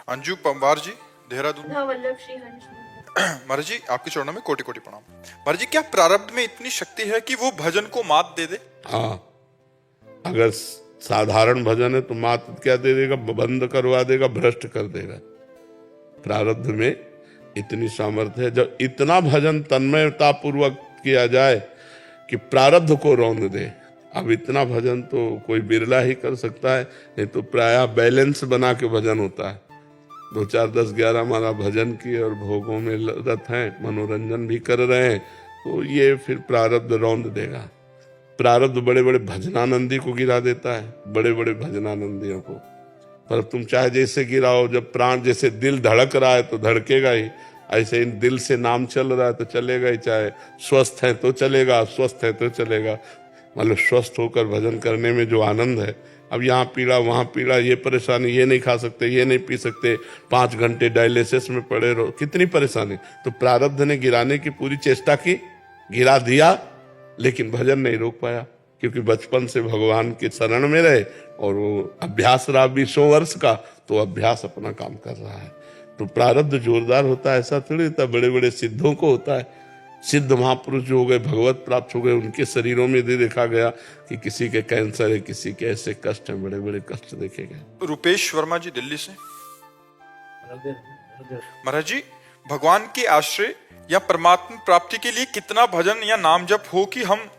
अंजू पंवार जी, देहरादून। हाँ, वल्लभ श्री हंस। महाराज जी, आपके चरणों में कोटि कोटि प्रणाम। महाराज जी, क्या प्रारब्ध में इतनी शक्ति है कि वो भजन को मात दे दे? हाँ, अगर साधारण भजन है तो मात क्या दे देगा, बंद करवा देगा, भ्रष्ट कर देगा। प्रारब्ध में इतनी सामर्थ्य है, जब इतना भजन तन्मयता पूर्वक किया जाए कि प्रारब्ध को रौंद दे। अब इतना भजन तो कोई बिरला ही कर सकता है, नहीं तो प्रायः बैलेंस बना के भजन होता है। 2 4 10 11 हमारा भजन की और भोगों में रत हैं, मनोरंजन भी कर रहे हैं, तो ये फिर प्रारब्ध रौंद देगा। प्रारब्ध बड़े बड़े भजनानंदी को गिरा देता है, बड़े बड़े भजनानंदियों को। पर तुम चाहे जैसे गिराओ, जब प्राण जैसे दिल धड़क रहा है तो धड़केगा ही, ऐसे इन दिल से नाम चल रहा है तो चलेगा ही। चाहे स्वस्थ है तो चलेगा, अस्वस्थ है तो चलेगा। मतलब स्वस्थ होकर भजन करने में जो आनंद है, अब यहाँ पीड़ा वहाँ पीड़ा, ये परेशानी, ये नहीं खा सकते, ये नहीं पी सकते, 5 घंटे डायलिसिस में पड़े रहो, कितनी परेशानी। तो प्रारब्ध ने गिराने की पूरी चेष्टा की, गिरा दिया, लेकिन भजन नहीं रोक पाया, क्योंकि बचपन से भगवान के शरण में रहे और वो अभ्यास रहा 20 वर्ष का, तो अभ्यास अपना काम कर रहा है। तो प्रारब्ध जोरदार होता है ऐसा थोड़ी होता, बड़े बड़े सिद्धों को होता है। सिद्ध महापुरुष जो हो गए, भगवत प्राप्त हो गए, उनके शरीरों में भी देखा गया कि किसी के कैंसर है, किसी के ऐसे कष्ट हैं, बड़े बड़े कष्ट देखे गए। रुपेश वर्मा जी, दिल्ली से। महाराज जी, भगवान के आश्रय या परमात्मा प्राप्ति के लिए कितना भजन या नाम जप हो कि हम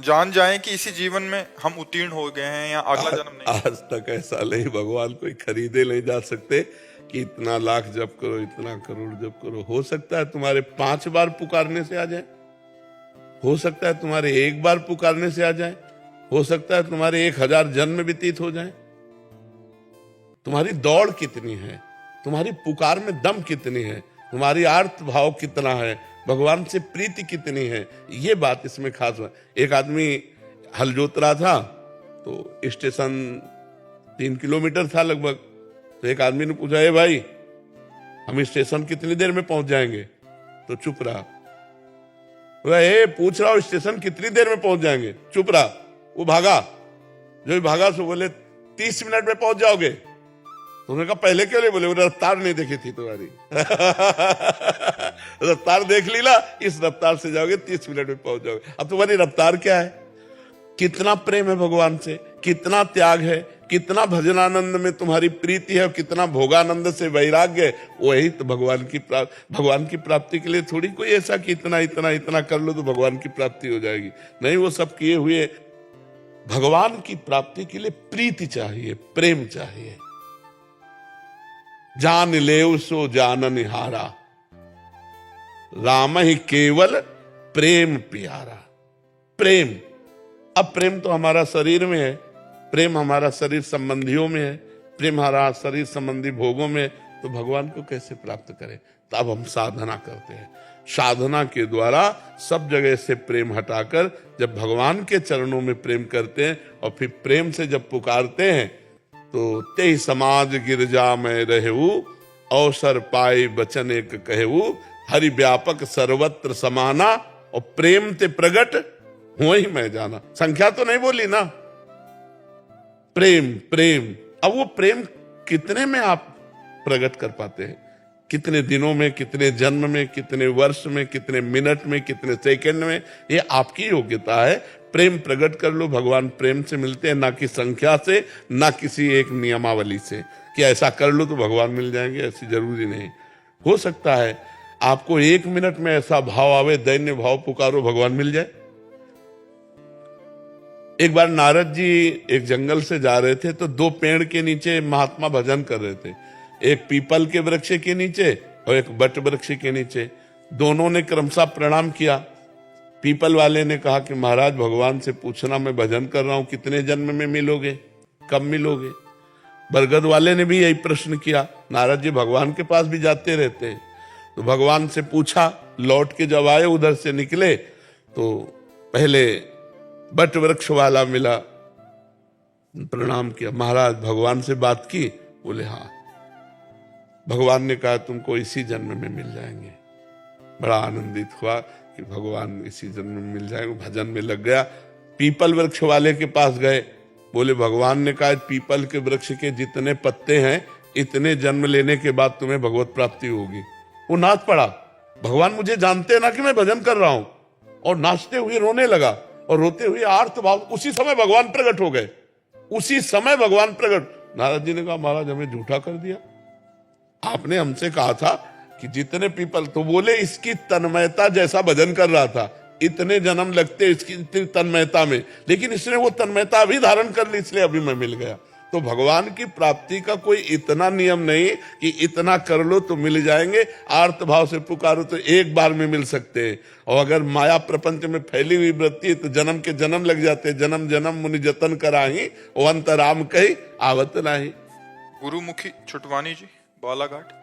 जान जाएं कि इसी जीवन में हम उत्तीर्ण हो गए हैं या अगला जन्म नहीं? आज तक ऐसा नहीं, भगवान कोई खरीदे नहीं जा सकते कि इतना लाख जप करो, इतना करोड़ जप करो। हो सकता है तुम्हारे 5 बार पुकारने से आ जाए, हो सकता है तुम्हारे 1 बार पुकारने से आ जाए, हो सकता है तुम्हारे 1000 जन्म व्यतीत हो जाए। तुम्हारी दौड़ कितनी है, तुम्हारी पुकार में दम कितनी है, तुम्हारी आर्त भाव कितना है, भगवान से प्रीति कितनी है, ये बात इसमें खास है। एक आदमी हल जोत रहा था, तो स्टेशन 3 किलोमीटर था लगभग। तो एक आदमी ने पूछा, ए भाई, हम स्टेशन कितनी देर में पहुंच जाएंगे? तो चुप रहा। ए, पूछ रहा हूं स्टेशन कितनी देर में पहुंच जाएंगे? चुप रहा। वो भागा, जो भी भागा सो बोले 30 मिनट में पहुंच जाओगे। तो उन्होंने कहा पहले क्यों नहीं बोले? रफ्तार नहीं देखी थी तुम्हारी। रफ्तार देख ली ना, इस रफ्तार से जाओगे 30 मिनट में पहुंच जाओगे। अब तुम्हारी रफ्तार क्या है? कितना प्रेम है भगवान से, कितना त्याग है, कितना भजनानंद में तुम्हारी प्रीति है, और कितना भोगानंद से वैराग्य है। वही तो भगवान की प्राप्ति के लिए थोड़ी कोई ऐसा कि इतना इतना इतना कर लो तो भगवान की प्राप्ति हो जाएगी। नहीं, वो सब किए हुए। भगवान की प्राप्ति के लिए प्रीति चाहिए, प्रेम चाहिए। जान लेव सो जानन हारा, राम ही केवल प्रेम प्यारा। प्रेम, अब प्रेम तो हमारा शरीर में है, प्रेम हमारा शरीर संबंधियों में है, प्रेम हमारा शरीर संबंधी भोगों में। तो भगवान को कैसे प्राप्त करें? तो अब हम साधना करते हैं। साधना के द्वारा सब जगह से प्रेम हटाकर जब भगवान के चरणों में प्रेम करते हैं, और फिर प्रेम से जब पुकारते हैं, तो ते समाज गिरजा में रहेऊ, अवसर पाए बचन एक कहेऊ, हरि व्यापक सर्वत्र समाना, और प्रेम ते प्रगट हो ही मैं जाना। संख्या तो नहीं बोली ना, प्रेम प्रेम। अब वो प्रेम कितने में आप प्रकट कर पाते हैं? कितने दिनों में, कितने जन्म में, कितने वर्ष में, कितने मिनट में, कितने सेकंड में? ये आपकी योग्यता है। प्रेम प्रकट कर लो। भगवान प्रेम से मिलते हैं, ना कि संख्या से, ना किसी एक नियमावली से कि ऐसा कर लो तो भगवान मिल जाएंगे, ऐसी जरूरी नहीं। हो सकता है आपको 1 मिनट में ऐसा भाव आवे, दैन्य भाव, पुकारो, भगवान मिल जाए। एक बार नारद जी एक जंगल से जा रहे थे, तो 2 पेड़ के नीचे महात्मा भजन कर रहे थे, एक पीपल के वृक्ष के नीचे और एक बट वृक्ष के नीचे। दोनों ने क्रमशः प्रणाम किया। पीपल वाले ने कहा कि महाराज, भगवान से पूछना, मैं भजन कर रहा हूं, कितने जन्म में मिलोगे, कब मिलोगे? बरगद वाले ने भी यही प्रश्न किया। नारद जी भगवान के पास भी जाते रहते हैं, तो भगवान से पूछा। लौट के जब आए, उधर से निकले, तो पहले बट वृक्ष वाला मिला, प्रणाम किया। महाराज, भगवान से बात की? बोले हाँ। भगवान ने कहा तुमको इसी जन्म में मिल जाएंगे। बड़ा आनंदित हुआ कि भगवान इसी जन्म में मिल जाएंगे, भजन में लग गया। पीपल वृक्ष वाले के पास गए, बोले भगवान ने कहा पीपल के वृक्ष के जितने पत्ते हैं इतने जन्म लेने के बाद तुम्हें भगवत प्राप्ति होगी। वो नाच पड़ा, भगवान मुझे जानते ना कि मैं भजन कर रहा हूं, और नाचते हुए रोने लगा और रोते हुए आर्त भाव। उसी समय भगवान प्रकट हो गए, उसी समय भगवान प्रकट। नारद जी ने कहा महाराज हमें झूठा कर दिया, आपने हमसे कहा था कि जितने पीपल, तो बोले इसकी तन्मयता जैसा भजन कर रहा था, इतने जन्म लगते इसकी इतनी तन्मयता में, लेकिन इसने वो तन्मयता अभी धारण कर ली, इसलिए अभी मैं मिल गया। तो भगवान की प्राप्ति का कोई इतना नियम नहीं कि इतना कर लो तो मिल जाएंगे, आर्त भाव से पुकारो तो एक बार में मिल सकते हैं। और अगर माया प्रपंच में फैली हुई वृत्ति है तो जन्म के जन्म लग जाते, जन्म जन्म मुनि जतन कराही ओ अंतराम कही आवत नाही। गुरुमुखी छुटवानी जी, बालाघाट।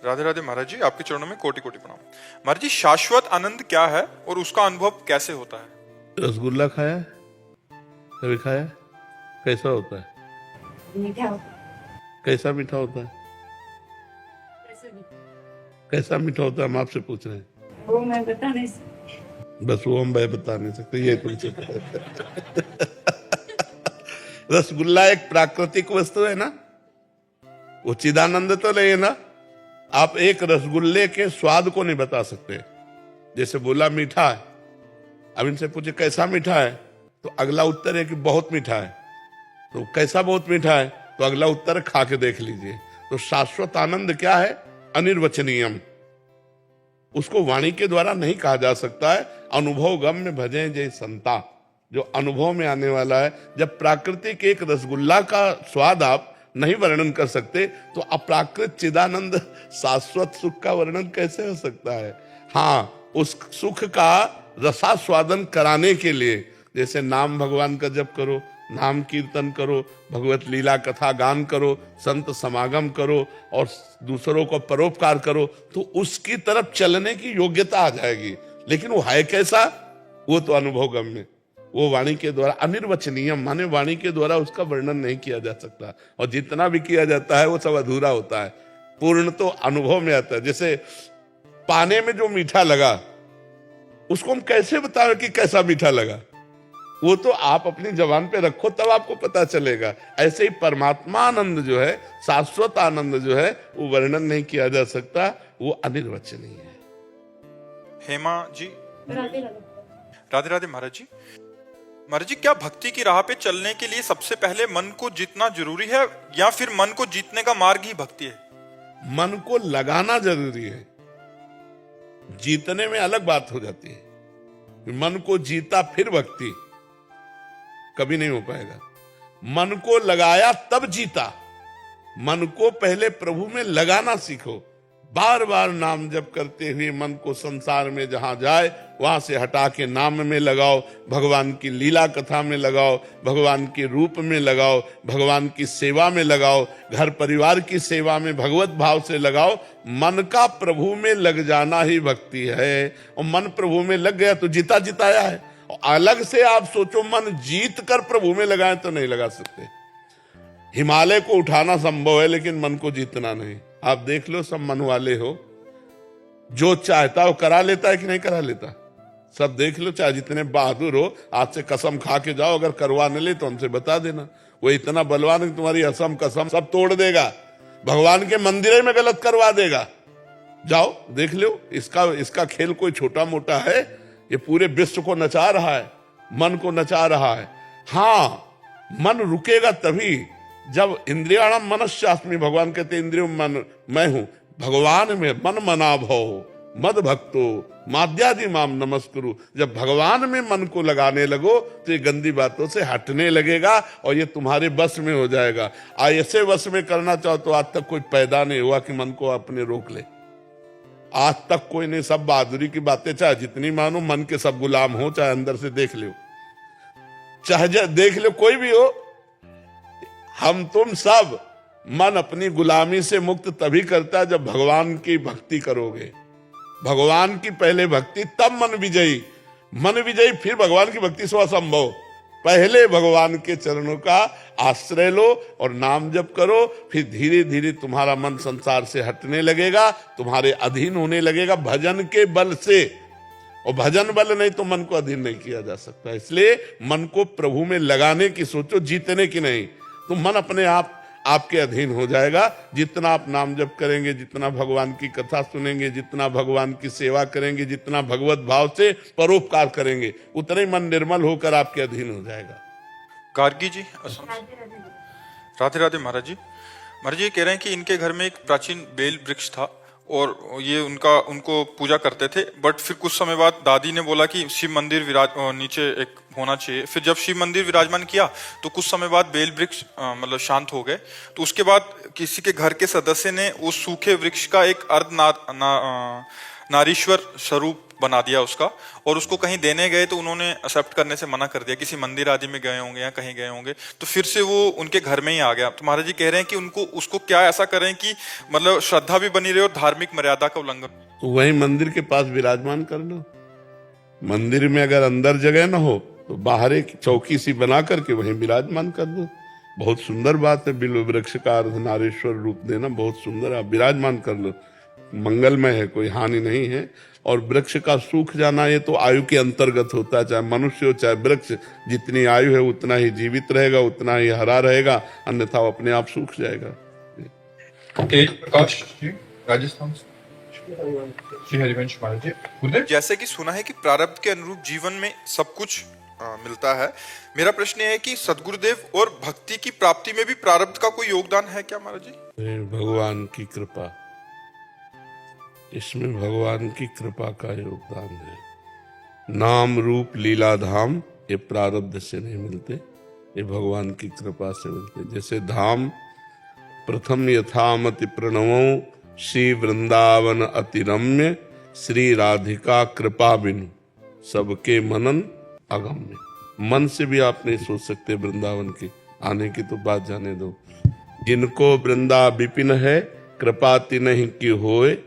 राधे राधे महाराज जी, आपके चरणों में कोटि कोटि प्रणाम। महाराज जी, शाश्वत आनंद क्या है और उसका अनुभव कैसे होता है? रसगुल्ला खाया है? कभी खाया है? कैसा होता है? मीठा होता है। कैसा मीठा होता है? कैसा मीठा होता है हम आपसे पूछ रहे हैं। वो मैं बता नहीं सकती। बस वो हम बता नहीं सकते, ये तुमसे रसगुल्ला एक प्राकृतिक वस्तु है ना, वो चिदानंद तो नहीं है ना। आप एक रसगुल्ले के स्वाद को नहीं बता सकते। जैसे बोला मीठा है, अब इनसे पूछे कैसा मीठा है, तो अगला उत्तर है कि बहुत मीठा है। तो कैसा बहुत मीठा है, तो अगला उत्तर खा के देख लीजिए। तो शाश्वत आनंद क्या है? अनिर्वचनीयम। उसको वाणी के द्वारा नहीं कहा जा सकता है। अनुभव गम में भजे जय संता, जो अनुभव में आने वाला है। जब प्राकृतिक एक रसगुल्ला का स्वाद आप नहीं वर्णन कर सकते, तो अप्राकृत चिदानंद शाश्वत सुख का वर्णन कैसे हो सकता है? हाँ, उस सुख का रसास्वादन कराने के लिए, जैसे नाम भगवान का जप करो, नाम कीर्तन करो, भगवत लीला कथा गान करो, संत समागम करो और दूसरों को परोपकार करो, तो उसकी तरफ चलने की योग्यता आ जाएगी। लेकिन वो है कैसा, वो तो अनुभव गम में, वो वाणी के द्वारा अनिर्वचनीय, माने वाणी के द्वारा उसका वर्णन नहीं किया जा सकता। और जितना भी किया जाता है वो सब अधूरा होता है। पूर्ण तो अनुभव में आता है। जैसे पाने में जो मीठा लगा, उसको हम कैसे बताएं कि कैसा मीठा लगा? वो तो आप अपनी जबान पे रखो तब आपको पता चलेगा। ऐसे ही परमात्मा आनंद जो है, शाश्वत आनंद जो है, वो वर्णन नहीं किया जा सकता, वो अनिर्वचनीय है। हेमा जी, राधे राधे राधे महाराज जी। महाराज जी, क्या भक्ति की राह पे चलने के लिए सबसे पहले मन को जीतना जरूरी है, या फिर मन को जीतने का मार्ग ही भक्ति है? मन को लगाना जरूरी है, जीतने में अलग बात हो जाती है। मन को जीता फिर भक्ति कभी नहीं हो पाएगा। मन को लगाया तब जीता। मन को पहले प्रभु में लगाना सीखो। बार बार नाम जप करते हुए मन को संसार में जहां जाए वहां से हटा के नाम में लगाओ, भगवान की लीला कथा में लगाओ, भगवान के रूप में लगाओ, भगवान की सेवा में लगाओ, घर परिवार की सेवा में भगवत भाव से लगाओ। मन का प्रभु में लग जाना ही भक्ति है। और मन प्रभु में लग गया तो जीता जिताया है। और अलग से आप सोचो मन जीत कर प्रभु में लगाए तो नहीं लगा सकते। हिमालय को उठाना संभव है लेकिन मन को जीतना नहीं। आप देख लो, सब मन वाले हो, जो चाहता वो करा लेता है कि नहीं करा लेता? सब देख लो, चाहे जितने बहादुर हो, आज से कसम खा के जाओ, अगर करवा न ले तो हमसे बता देना। वो इतना बलवान है तुम्हारी असम कसम सब तोड़ देगा, भगवान के मंदिर में गलत करवा देगा। जाओ देख लो, इसका खेल कोई छोटा मोटा है? ये पूरे विश्व को नचा रहा है, मन को नचा रहा है। हाँ, मन रुकेगा तभी जब इंद्रियाणम मनश्चास्मि, भगवान कहते इंद्रियों मन मैं हूं, भगवान में मन मना भव मद भक्तो माद्यादि माम नमस्कुरु। जब भगवान में मन को लगाने लगो तो ये गंदी बातों से हटने लगेगा और ये तुम्हारे बस में हो जाएगा। ऐसे वश में करना चाहो तो आज तक कोई पैदा नहीं हुआ कि मन को अपने रोक ले। आज तक कोई नहीं। सब बहादुरी की बातें चाहे जितनी मानो, मन के सब गुलाम हो, चाहे अंदर से देख लो, चाहे देख लो कोई भी हो, हम तुम सब मन अपनी गुलामी से मुक्त तभी करता है जब भगवान की भक्ति करोगे। भगवान की पहले भक्ति, तब मन विजयी। मन विजयी फिर भगवान की भक्ति स्वसंभव। पहले भगवान के चरणों का आश्रय लो और नाम जप करो, फिर धीरे धीरे तुम्हारा मन संसार से हटने लगेगा, तुम्हारे अधीन होने लगेगा भजन के बल से। और भजन बल नहीं तो मन को अधीन नहीं किया जा सकता। इसलिए मन को प्रभु में लगाने की सोचो, जीतने की नहीं। तो मन अपने आप आपके अधीन हो जाएगा। जितना आप नाम जप करेंगे, जितना भगवान की कथा सुनेंगे, जितना भगवान की सेवा करेंगे, जितना भगवत भाव से परोपकार करेंगे, उतना ही मन निर्मल होकर आपके अधीन हो जाएगा। गार्गी जी असम से। राधे राधे। राधे राधे महाराज जी। महाराज जी ये कह रहे हैं कि इनके घर में एक प्राचीन बेल वृक्ष था और ये उनको पूजा करते थे, बट फिर कुछ समय बाद दादी ने बोला कि शिव मंदिर नीचे एक होना चाहिए। फिर जब शिव मंदिर विराजमान किया तो कुछ समय बाद बेल वृक्ष मतलब शांत हो गए। तो उसके बाद किसी के घर के सदस्य ने उस सूखे वृक्ष का एक नारीश्वर स्वरूप बना दिया उसका, और उसको कहीं देने गए तो उन्होंने एक्सेप्ट करने से मना कर दिया। किसी मंदिर आदि में गए होंगे या कहीं गए होंगे, तो फिर से वो उनके घर में ही आ गया। तो महाराज जी कह रहे हैं कि उसको क्या ऐसा करें कि मतलब श्रद्धा भी बनी रहे और धार्मिक मर्यादा का उल्लंघन। तो वही मंदिर के पास विराजमान कर लो। मंदिर में अगर अंदर जगह ना हो तो बाहर एक चौकी सी बना करके वहीं विराजमान कर दो। बहुत सुंदर बात है, बिल्व वृक्ष का अर्धनारीश्वर रूप देना बहुत सुंदर है। आप विराजमान कर लो, मंगलमय है, कोई हानि नहीं है। और वृक्ष का सूख जाना ये तो आयु के अंतर्गत होता है, चाहे मनुष्य हो चाहे वृक्ष। जितनी आयु है उतना ही जीवित रहेगा, उतना ही हरा रहेगा, अन्यथा वो अपने आप सूख जाएगा। तेज प्रकाश जी राजस्थान से। श्री हरिवंश महाराज जी। गुरुदेव, जैसे कि सुना है कि प्रारब्ध के अनुरूप जीवन में सब कुछ मिलता है। मेरा प्रश्न है कि सद्गुरुदेव और भक्ति की प्राप्ति में भी प्रारब्ध का कोई योगदान है क्या महाराज जी? भगवान की कृपा, इसमें भगवान की कृपा का योगदान है। नाम रूप लीला धाम ये प्रारब्ध से नहीं मिलते, ये भगवान की कृपा से मिलते। जैसे धाम प्रथम यथामति प्रणवो श्री वृंदावन अतिरम्य, श्री राधिका कृपा बिनु सबके मनन अगम्य। मन से भी आप नहीं सोच सकते वृंदावन के आने की, तो बात जाने दो। जिनको वृंदा विपिन है, कृपा तिन्हि की होए,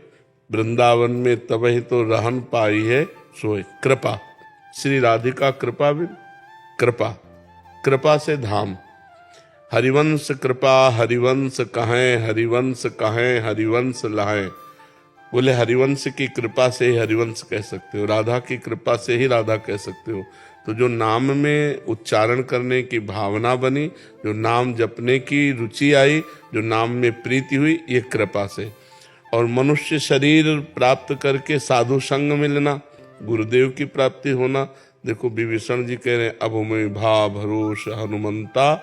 वृंदावन में तबहि तो रहन पाई है सोए। कृपा, श्री राधिका कृपा बिन, कृपा से धाम। हरिवंश कृपा हरिवंश कहें, हरिवंश कहें हरिवंश लाएं। बोले हरिवंश की कृपा से ही हरिवंश कह सकते हो, राधा की कृपा से ही राधा कह सकते हो। तो जो नाम में उच्चारण करने की भावना बनी, जो नाम जपने की रुचि आई, जो नाम में प्रीति हुई, ये कृपा से। और मनुष्य शरीर प्राप्त करके साधु संग मिलना, गुरुदेव की प्राप्ति होना। देखो विभीषण जी कह रहे हैं, अब मैं भा भरोस हनुमंता,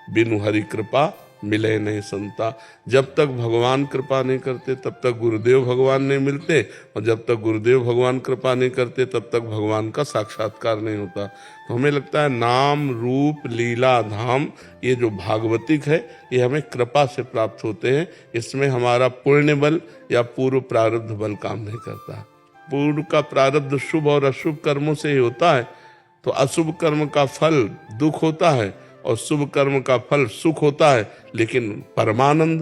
बिनु हरि कृपा मिले नहीं संता। जब तक भगवान कृपा नहीं करते तब तक गुरुदेव भगवान नहीं मिलते, और जब तक गुरुदेव भगवान कृपा नहीं करते तब तक भगवान का साक्षात्कार नहीं होता। तो हमें लगता है नाम रूप लीला धाम ये जो भागवतिक है, ये हमें कृपा से प्राप्त होते हैं। इसमें हमारा पुण्य बल या पूर्व प्रारब्ध बल काम नहीं करता। पूर्व का प्रारब्ध शुभ और अशुभ कर्मों से ही होता है, तो अशुभ कर्म का फल दुख होता है और शुभ कर्म का फल सुख होता है। लेकिन परमानंद,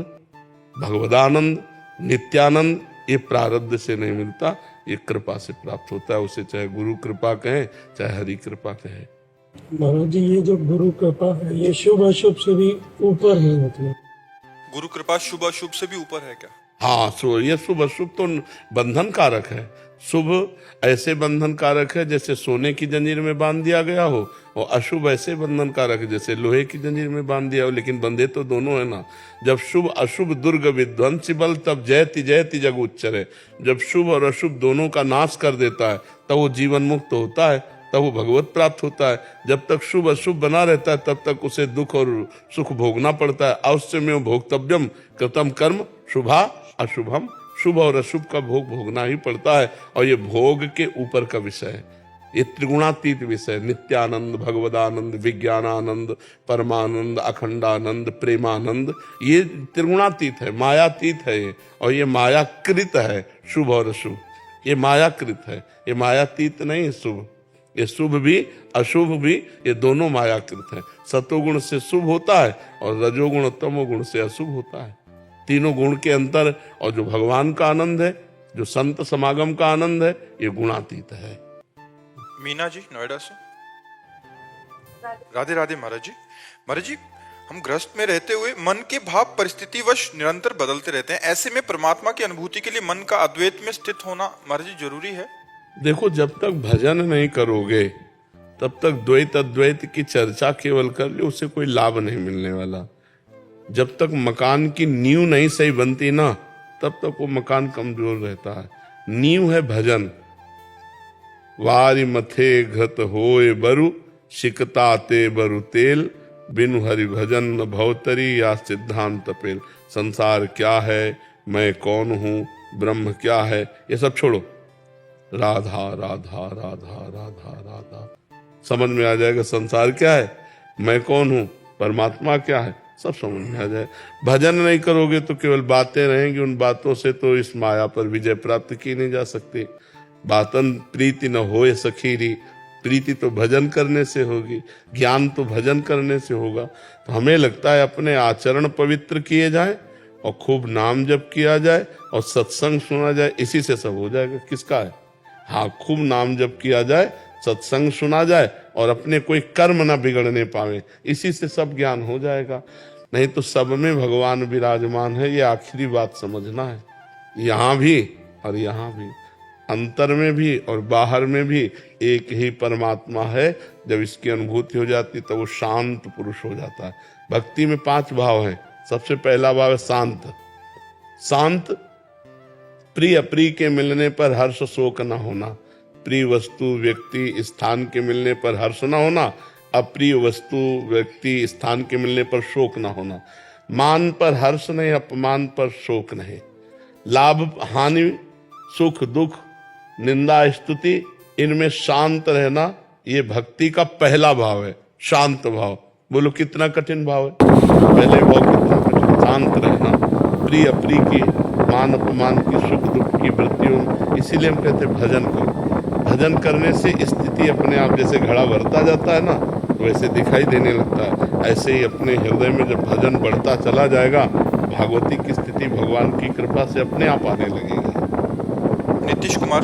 भगवदानंद, नित्यानंद ये प्रारब्ध से नहीं मिलता, ये कृपा से प्राप्त होता है। उसे चाहे गुरु कृपा कहें चाहे हरि कृपा कहें। महाराज जी ये जो गुरु कृपा है ये शुभ अशुभ से भी ऊपर है, मतलब गुरु कृपा शुभ अशुभ से भी ऊपर है क्या? हाँ, सो ये शुभ अशुभ तो बंधन कारक है। शुभ ऐसे बंधन कारक है जैसे सोने की जंजीर में बांध दिया गया हो, और अशुभ ऐसे बंधन कारक है जैसे लोहे की जंजीर में बांध दिया हो, लेकिन बंधे तो दोनों है ना। जब शुभ अशुभ दुर्ग विध्वंसी बल, तब जयति जयति जग उच्चरे। जब शुभ और अशुभ दोनों का नाश कर देता है तब वो जीवन मुक्त होता है, तब वो भगवत प्राप्त होता है। जब तक शुभ अशुभ बना रहता है तब तक उसे दुख और सुख भोगना पड़ता है। अवश्यमेव भोक्तव्यम कृतम कर्म शुभा अशुभम, शुभ और अशुभ का भोग भोगना ही पड़ता है। और ये भोग के ऊपर का विषय है, ये त्रिगुणातीत विषय, नित्यानंद, भगवदानंद, विज्ञानानंद, परमानंद, अखंडानंद, प्रेमानंद, ये त्रिगुणातीत है, मायातीत है ये। और ये मायाकृत है, शुभ और अशुभ ये मायाकृत है, ये मायातीत नहीं शुभ। ये शुभ भी अशुभ भी ये दोनों मायाकृत है। सतोगुण से शुभ होता है और रजोगुण तमोगुण से अशुभ होता है। तीनों गुण के अंतर, और जो भगवान का आनंद है, जो संत समागम का आनंद है, ये गुणातीत है। मीना जी नोएडा से। राधे राधे महाराज जी। महाराज जी, हम गृहस्थ में रहते हुए मन के भाव परिस्थितिवश निरंतर बदलते रहते हैं। ऐसे में परमात्मा की अनुभूति के लिए मन का अद्वैत में स्थित होना महाराज जी जरूरी है? देखो, जब तक भजन नहीं करोगे तब तक द्वैत अद्वैत की चर्चा केवल कर लो, उससे कोई लाभ नहीं मिलने वाला। जब तक मकान की नींव नहीं सही बनती ना, तब तक वो मकान कमजोर रहता है। नींव है भजन। वारी मथे घत होए बरु, शिकता ते बरु तेल, बिनु हरि भजन न भवतरी, या सिद्धांत पेल। संसार क्या है, मैं कौन हूं, ब्रह्म क्या है, ये सब छोड़ो। राधा राधा राधा राधा राधा, समझ में आ जाएगा संसार क्या है, मैं कौन हूं, परमात्मा क्या है, सब समझ में आ जाए। भजन नहीं करोगे तो केवल बातें रहेंगी, उन बातों से तो इस माया पर विजय प्राप्त की नहीं जा सकती। बातन प्रीति न होए सखीरी, प्रीति तो भजन करने से होगी, ज्ञान तो भजन करने से होगा। तो हमें लगता है अपने आचरण पवित्र किए जाए और खूब नाम जप किया जाए और सत्संग सुना जाए, इसी से सब हो जाएगा। किसका है? हाँ, खूब नाम जप किया जाए, सत्संग सुना जाए और अपने कोई कर्म ना बिगड़ने पावे, इसी से सब ज्ञान हो जाएगा। नहीं तो सब में भगवान विराजमान है, ये आखिरी बात समझना है। यहाँ भी और यहाँ भी, अंतर में भी और बाहर में भी एक ही परमात्मा है। जब इसकी अनुभूति हो जाती तो वो शांत पुरुष हो जाता है। भक्ति में 5 भाव हैं। सबसे पहला भाव है शांत। शांत, प्रिय अप्रिय के मिलने पर हर्ष शोक न होना, प्रिय वस्तु व्यक्ति स्थान के मिलने पर हर्ष न होना, अप्रिय वस्तु व्यक्ति स्थान के मिलने पर शोक न होना, मान पर हर्ष नहीं, अपमान पर शोक नहीं, लाभ हानि सुख दुख निंदा स्तुति, इनमें शांत रहना, ये भक्ति का पहला भाव है। शांत भाव, बोलो कितना कठिन भाव है, पहले भाव कितना कठिन। शांत रहना, प्रिय अप्रिय की, मान अपमान की, सुख दुख की वृत्तियों, इसीलिए हम कहते हैं भजन करो। भजन करने से स्थिति अपने आप, जैसे घड़ा भरता जाता है ना, वैसे दिखाई देने लगता है। ऐसे ही अपने हृदय में जब भजन बढ़ता चला जाएगा, भागवती की स्थिति भगवान की कृपा से अपने आप आने लगेगी। नीतीश कुमार